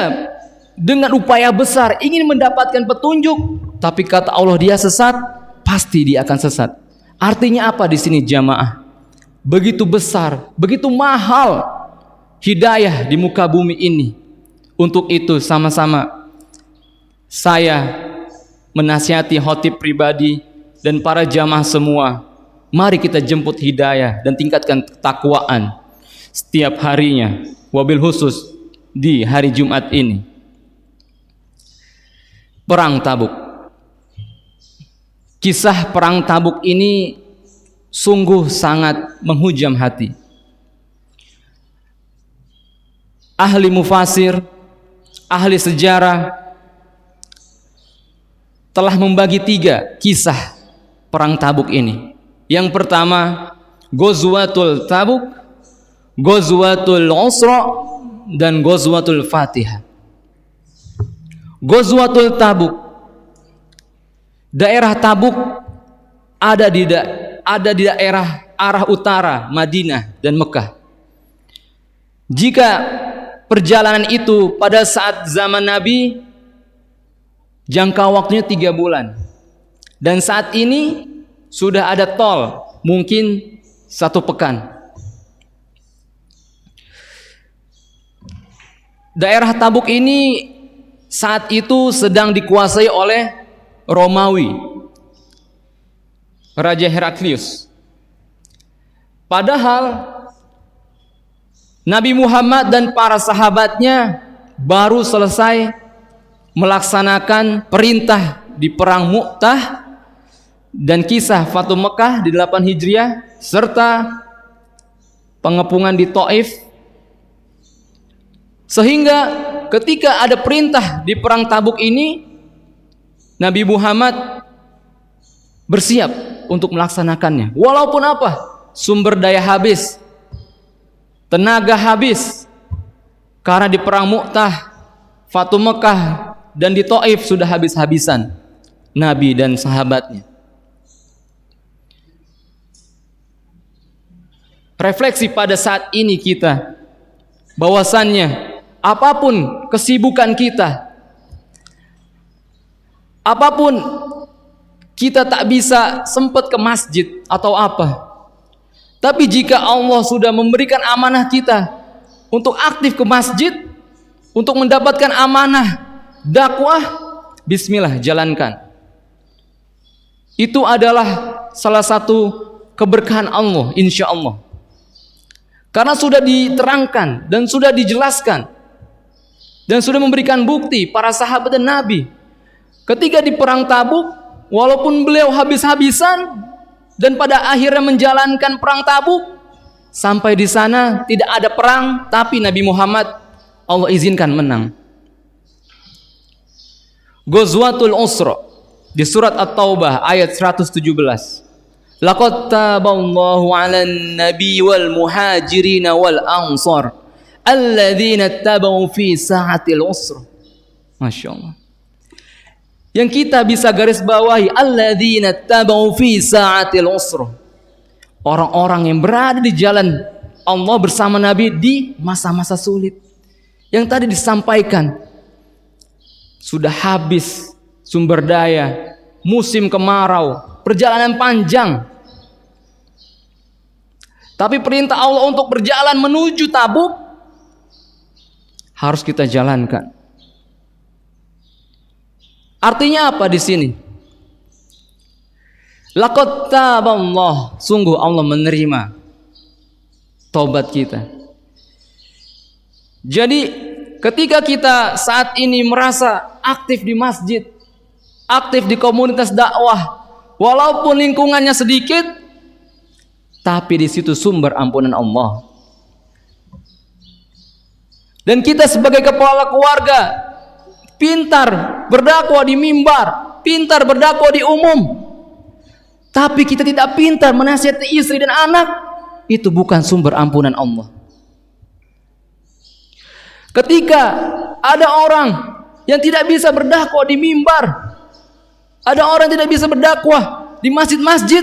dia dengan upaya besar ingin mendapatkan petunjuk, tapi kata Allah dia sesat, pasti dia akan sesat. Artinya apa di sini jamaah? Begitu besar, begitu mahal hidayah di muka bumi ini. Untuk itu sama-sama saya menasihati khotib pribadi dan para jamaah semua, mari kita jemput hidayah dan tingkatkan ketakwaan setiap harinya, wabil khusus di hari Jumat ini. Perang Tabuk. Kisah perang Tabuk ini sungguh sangat menghujam hati. Ahli mufasir, ahli sejarah telah membagi 3 kisah perang Tabuk ini. Yang pertama, Ghazwatul Tabuk, Ghazwatul Usra, dan Ghazwatul Fatihah. Ghazwatul Tabuk, daerah Tabuk ada di daerah arah utara Madinah dan Mekah. Jika perjalanan itu pada saat zaman Nabi, jangka waktunya 3 bulan, dan saat ini sudah ada tol, mungkin 1 pekan. Daerah Tabuk ini saat itu sedang dikuasai oleh Romawi, Raja Heraklius. Padahal Nabi Muhammad dan para sahabatnya baru selesai melaksanakan perintah di perang Mu'tah dan kisah Fatu Mekah di 8 Hijriah serta pengepungan di Taif, sehingga ketika ada perintah di perang Tabuk ini, Nabi Muhammad bersiap untuk melaksanakannya. Walaupun apa? Sumber daya habis, tenaga habis, karena di perang Mu'tah, Fatu Mekah, dan di Taif sudah habis-habisan Nabi dan sahabatnya. Refleksi pada saat ini kita, bahwasannya apapun kesibukan kita, apapun kita tak bisa sempat ke masjid atau apa, tapi jika Allah sudah memberikan amanah kita untuk aktif ke masjid, untuk mendapatkan amanah dakwah, bismillah, jalankan. Itu adalah salah satu keberkahan Allah, insya Allah. Karena sudah diterangkan dan sudah dijelaskan dan sudah memberikan bukti para sahabat dan Nabi. Ketika di perang Tabuk, walaupun beliau habis-habisan dan pada akhirnya menjalankan perang Tabuk, sampai di sana tidak ada perang, tapi Nabi Muhammad Allah izinkan menang. Ghazwatul Usra di surat At-Taubah ayat 117. Laqad taballahu 'alan nabi wal muhajirin wal ansar alladzina tabau fi sa'atil usra. Masya Allah. Yang kita bisa garis bawahi, alladzina tabau fi sa'atil usra, orang-orang yang berada di jalan Allah bersama Nabi di masa-masa sulit. Yang tadi disampaikan, sudah habis sumber daya, musim kemarau, perjalanan panjang, tapi perintah Allah untuk berjalan menuju Tabuk harus kita jalankan. Artinya apa di sini? Laqad taballah, sungguh Allah menerima taubat kita. Jadi ketika kita saat ini merasa aktif di masjid, aktif di komunitas dakwah, walaupun lingkungannya sedikit, tapi di situ sumber ampunan Allah. Dan kita sebagai kepala keluarga pintar berdakwah di mimbar, pintar berdakwah di umum, tapi kita tidak pintar menasihati istri dan anak, itu bukan sumber ampunan Allah. Ketika ada orang yang tidak bisa berdakwah di mimbar, ada orang yang tidak bisa berdakwah di masjid-masjid,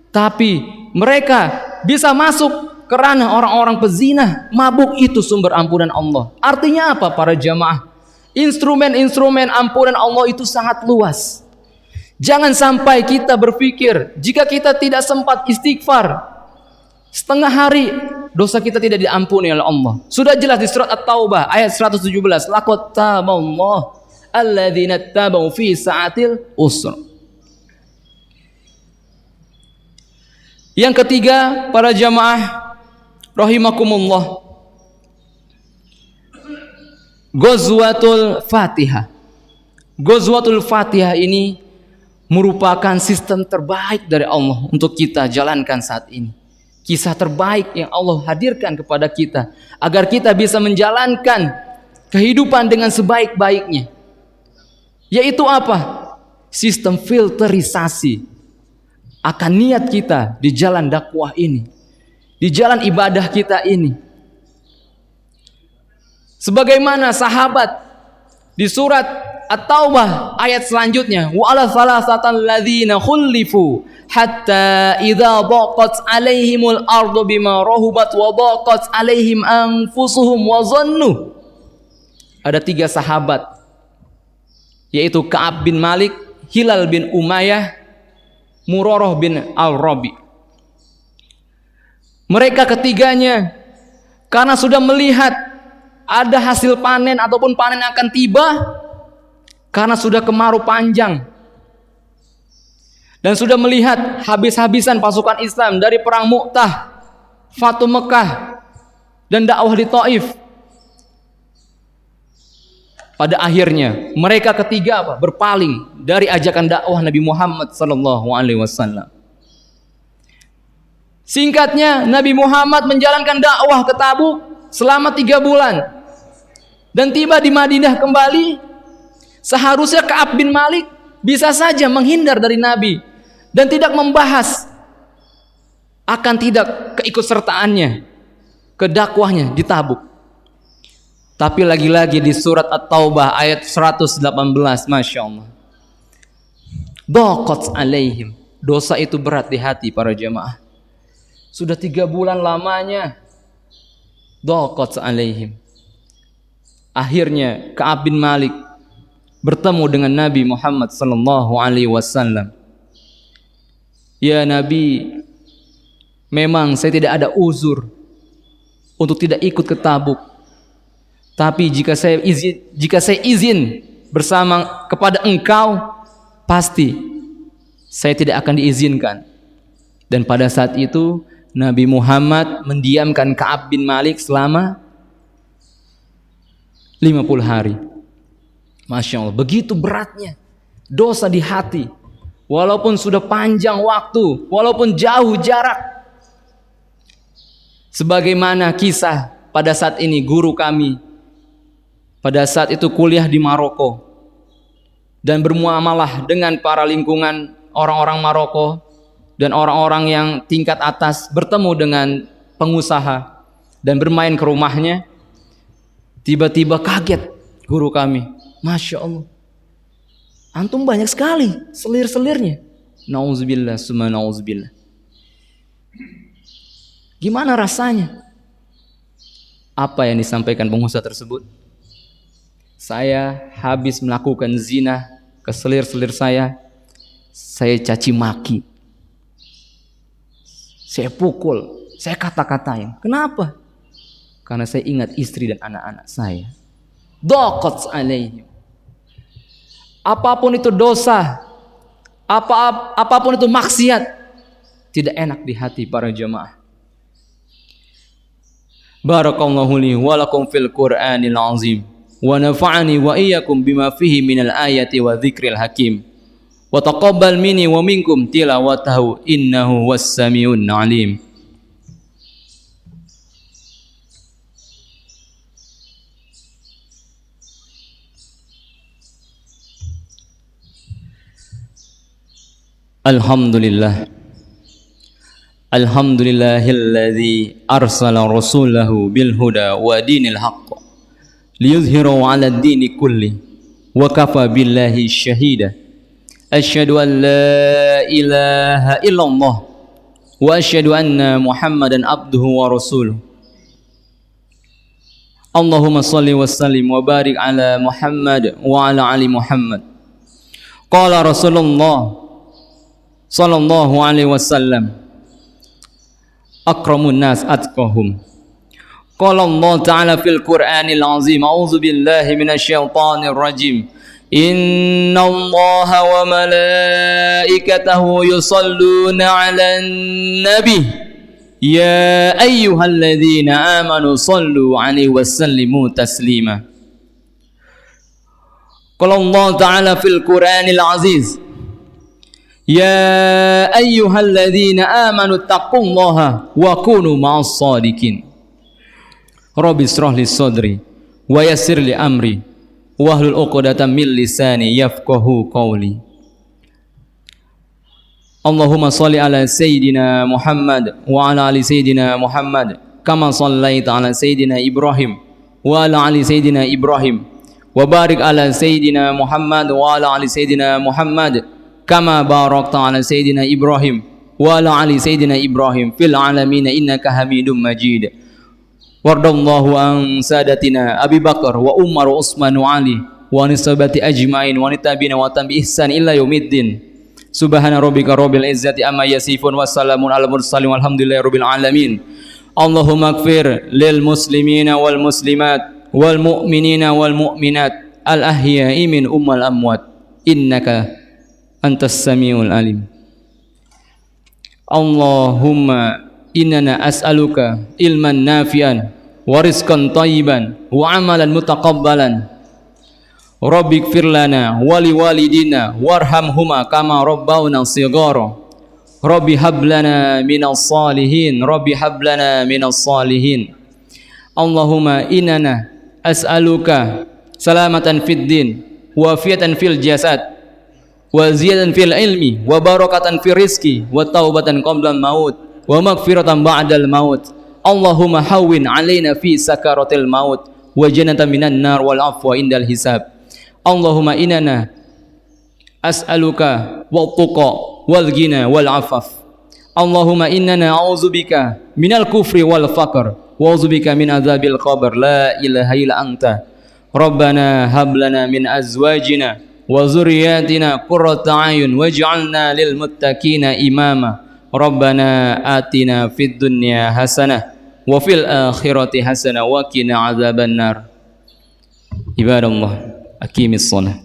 tapi mereka bisa masuk kerana orang-orang pezina, mabuk itu sumber ampunan Allah. Artinya apa para jamaah? Instrumen-instrumen ampunan Allah itu sangat luas. Jangan sampai kita berpikir jika kita tidak sempat istighfar setengah hari, dosa kita tidak diampuni oleh Allah. Sudah jelas di surat At-Taubah ayat 117, laqad taballahu alladzina tabu fi sa'atil usr. Yang ketiga, para jamaah rahimakumullah, Ghazwatul Fatihah. Ghazwatul Fatihah ini merupakan sistem terbaik dari Allah untuk kita jalankan saat ini. Kisah terbaik yang Allah hadirkan kepada kita agar kita bisa menjalankan kehidupan dengan sebaik-baiknya. Yaitu apa? Sistem filterisasi akan niat kita di jalan dakwah ini, di jalan ibadah kita ini. Sebagaimana sahabat di surat At-Taubah ayat selanjutnya, wa ala salasatan ladzina khulifu hatta idza daqat alaihimul ardu bima rahubat wa daqat alaihim anfusuhum wa zannu. Ada 3 sahabat, yaitu Ka'ab bin Malik, Hilal bin Umayyah, Murarah bin Al-Rabi. Mereka ketiganya karena sudah melihat ada hasil panen ataupun panen akan tiba, karena sudah kemarau panjang dan sudah melihat habis-habisan pasukan Islam dari perang Mu'tah, Fatu Mekah, dan dakwah di Taif. Pada akhirnya mereka ketiga berpaling dari ajakan dakwah Nabi Muhammad sallallahu alaihi wasallam. Singkatnya, Nabi Muhammad menjalankan dakwah ke Tabuk selama 3 bulan dan tiba di Madinah kembali. Seharusnya Ka'ab bin Malik bisa saja menghindar dari Nabi dan tidak membahas akan tidak keikutsertaannya ke dakwahnya di Tabuk. Tapi lagi-lagi di surat At-Taubah ayat 118, Masya Allah, daqat alaihim, dosa itu berat di hati para jemaah. Sudah 3 bulan lamanya, daqat alaihim. Akhirnya Ka'ab bin Malik bertemu dengan Nabi Muhammad sallallahu alaihi wasallam. Ya Nabi, memang saya tidak ada uzur untuk tidak ikut ke Tabuk. Tapi jika saya izin bersama kepada engkau, pasti saya tidak akan diizinkan. Dan pada saat itu Nabi Muhammad mendiamkan Ka'ab bin Malik selama 50 hari. Masya Allah, begitu beratnya dosa di hati. Walaupun sudah panjang waktu, walaupun jauh jarak. Sebagaimana kisah pada saat ini guru kami, pada saat itu kuliah di Maroko dan bermuamalah dengan para lingkungan orang-orang Maroko dan orang-orang yang tingkat atas, bertemu dengan pengusaha dan bermain ke rumahnya. Tiba-tiba kaget guru kami, Masya Allah, antum banyak sekali selir-selirnya. Nauzubillah, summa nauzubillah. Gimana rasanya? Apa yang disampaikan pengusaha tersebut? Saya habis melakukan zina ke selir-selir saya caci maki, saya pukul, saya kata-katain. Kenapa? Karena saya ingat istri dan anak-anak saya. Daqat alaihim. Apapun itu dosa, apapun itu maksiat, tidak enak di hati para jemaah. Barakallahu li wa lakum fil Qur'anil azim wa nafa'ani wa iyyakum bima fihi minal ayati wa dzikril hakim wa taqabbal minni wa minkum tilawatahu innahu was-sami'un 'alim. Alhamdulillah, alhamdulillahilladzi arsala rasulahu bil huda wa dinil haqq liyuzhirahu 'ala ad-dini kulli wa kafa billahi syahida. Asyhadu an la ilaha illallah وأشهد أن محمدا عبده ورسوله اللهم صل وسلم وبارك على محمد وعلى آل محمد قال رسول الله صلى الله عليه وسلم أكرم الناس أتقاهم قال الله تعالى في القرآن العظيم أعوذ بالله من الشيطان الرجيم إن الله وملائكته يصلون على النبي يا أيها الذين آمنوا صلوا عليه وسلموا تسليما قال الله تعالى في القرآن العزيز يا أيها الذين آمنوا اتقوا الله وكونوا مع الصادقين رب اشرح لي صدري ويسر لي أمري واحلل عقدة من لساني يفقهوا قولي اللهم صل على سيدنا محمد وعلى آل سيدنا محمد كما صليت على سيدنا إبراهيم وعلى آل سيدنا إبراهيم وبارك على سيدنا محمد وعلى آل سيدنا محمد كما باركت على سيدنا إبراهيم وعلى آل سيدنا إبراهيم في العالمين إنك حميد مجيد وارض الله عن سادتنا أبي بكر وعمر وعثمان وعلي وعن الصحابة أجمعين وعن التابعين وتابعين بإحسان إلى يوم الدين سبحان ربك رب العزة عما يصفون وسلام على المرسلين والحمد لله رب العالمين اللهم اغفر للمسلمين والمسلمات والمؤمنين والمؤمنات الأحياء من الأموات إنك أنت السميع العليم اللهم إننا أسألك علما نافعا ورزقا طيبا وعملا متقبلا رب اغفر لنا ولوالدينا وارحمهما كما ربونا صغارا رب هب لنا من الصالحين رب هب لنا من الصالحين اللهم إننا أسألك سلامة في الدين وعافية في الجسد وزيادة في العلم وبركة في الرزق وتوبة قبل الموت ومغفرة بعد الموت اللهم هون علينا في سكرات الموت وجنة من النار والعفو عند الحساب اللهم إننا أسألك والتقى والغنى والعفاف اللهم إننا نعوذ بك من الكفر والفقر وأعوذ بك من عذاب القبر لا إله إلا أنت ربنا هب لنا من أزواجنا وذرياتنا قرة أعين واجعلنا للمتقين إماما ربنا آتنا في الدنيا حسنة وفي الآخرة حسنة وقنا عذاب النار عباد الله أقيموا الصلاة